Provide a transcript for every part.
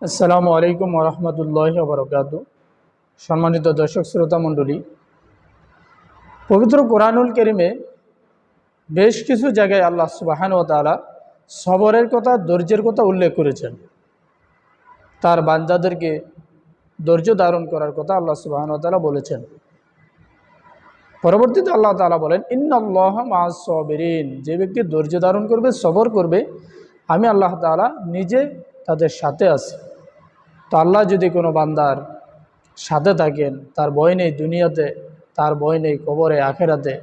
আসসালামু আলাইকুম ওরহমতুল্লাহি ওয়াবারাকাতুহু। সম্মানিত দর্শক শ্রোতা মণ্ডলী, পবিত্র কোরআনুল কারীমে বেশ কিছু জায়গায় আল্লাহ সুবহানাহু ওয়া তাআলা সবরের কথা, ধৈর্যের কথা উল্লেখ করেছেন। তার বান্দাদেরকে ধৈর্য ধারণ করার কথা আল্লাহ সুবহানাহু ওয়া তাআলা বলেছেন। পরবর্তীতে আল্লাহ তাআলা বলেন, ইন্নাল্লাহা মাআস সাবিরিন, যে ব্যক্তি ধৈর্য ধারণ করবে, সবর করবে, আমি আল্লাহ তাআলা নিজে তাদের সাথে আছি। তো আল্লাহ যদি কোনো বান্দার সাথে থাকেন, তার ভয় নেই দুনিয়াতে, তার ভয় নেই কবরে, আখেরাতে,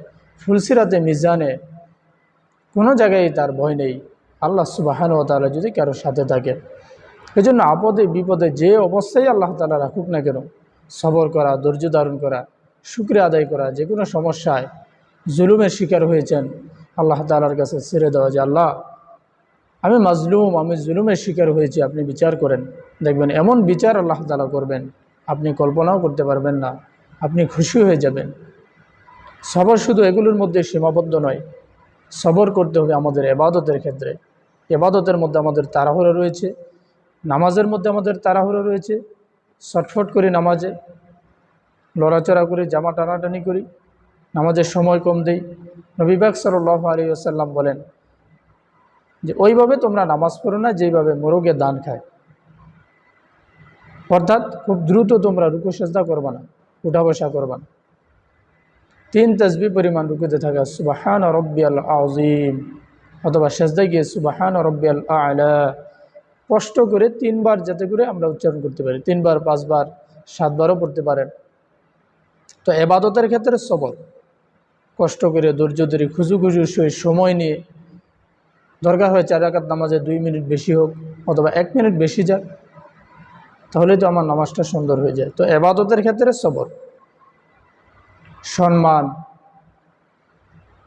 ফুলসিরাতে, মিজানে, কোনো জায়গায় তার ভয় নেই। আল্লাহ সুবহানাহু ওয়া তাআলা যদি কারোর সাথে থাকেন, এই জন্য আপদে বিপদে যে অবস্থায় আল্লাহ তাআলা রাখুক না কেন, সবর করা, ধৈর্য ধারণ করা, শুকরিয়া আদায় করা, যে কোনো সমস্যায় জুলুমের শিকার হয়েছেন, আল্লাহ তাআলার কাছে ছেড়ে দেওয়া, যে আল্লাহ আমি মাজলুম, আমি জুলুমের শিকার হয়েছি, আপনি বিচার করেন। দেখবেন এমন বিচার আল্লাহ তাআলা করবেন, আপনি কল্পনাও করতে পারবেন না, আপনি খুশি হয়ে যাবেন। সবর শুধু এগুলোর মধ্যে সীমাবদ্ধ নয়, সবর করতে হবে আমাদের ইবাদতের ক্ষেত্রে। ইবাদতের মধ্যে আমাদের তাড়াহুড়ো রয়েছে, নামাজের মধ্যে আমাদের তাড়াহুড়ো রয়েছে, ছটফট করি নামাজে, লড়াচড়া করি, জামা টানাটানি করি, নামাজের সময় কম দেই। নবী পাক সাল্লাল্লাহু আলাইহি ওয়াসাল্লাম বলেন যে ওইভাবে তোমরা নামাজ পড়ো না যেইভাবে মোরগে দান খায়, অর্থাৎ খুব দ্রুত তোমরা রুকু সেজদা করবা না, উঠা বসা করবা না। 3 তাসবিহ পরিমাণ রুকুতে থাকা সুবহান রাব্বিয়াল আযীম, অথবা সেজদায় গিয়ে সুবহান রাব্বিয়াল আ'লা, কষ্ট করে 3 বার যাতে করে আমরা উচ্চারণ করতে পারি, 3 বার, 5 বার, 7 বারও পড়তে পারেন। তো ইবাদতের ক্ষেত্রে সবর, কষ্ট করে, ধৈর্য ধরে, খুজু সময় নিয়ে, দরকার হয় 4 রাকাত নামাজে 2 মিনিট বেশি হোক, অথবা 1 মিনিট বেশি যাক, তাহলে তো আমার নামাজটা সুন্দর হয়ে যায়। তো ইবাদতের ক্ষেত্রে সবর। সম্মান,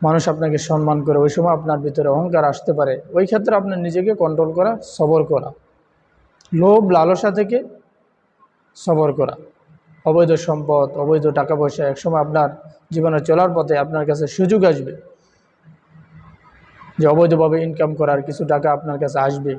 মানুষ আপনাকে সম্মান করে, ওই সময় আপনার ভিতরে অহংকার আসতে পারে, ওই ক্ষেত্রে আপনার নিজেকে কন্ট্রোল করা, সবর করা। লোভ লালসা থেকে সবর করা। অবৈধ সম্পদ, অবৈধ টাকা পয়সা, একসময় আপনার জীবনে চলার পথে আপনার কাছে সুযোগ আসবে যে অবৈধভাবে ইনকাম করার কিছু টাকা আপনার কাছে আসবে,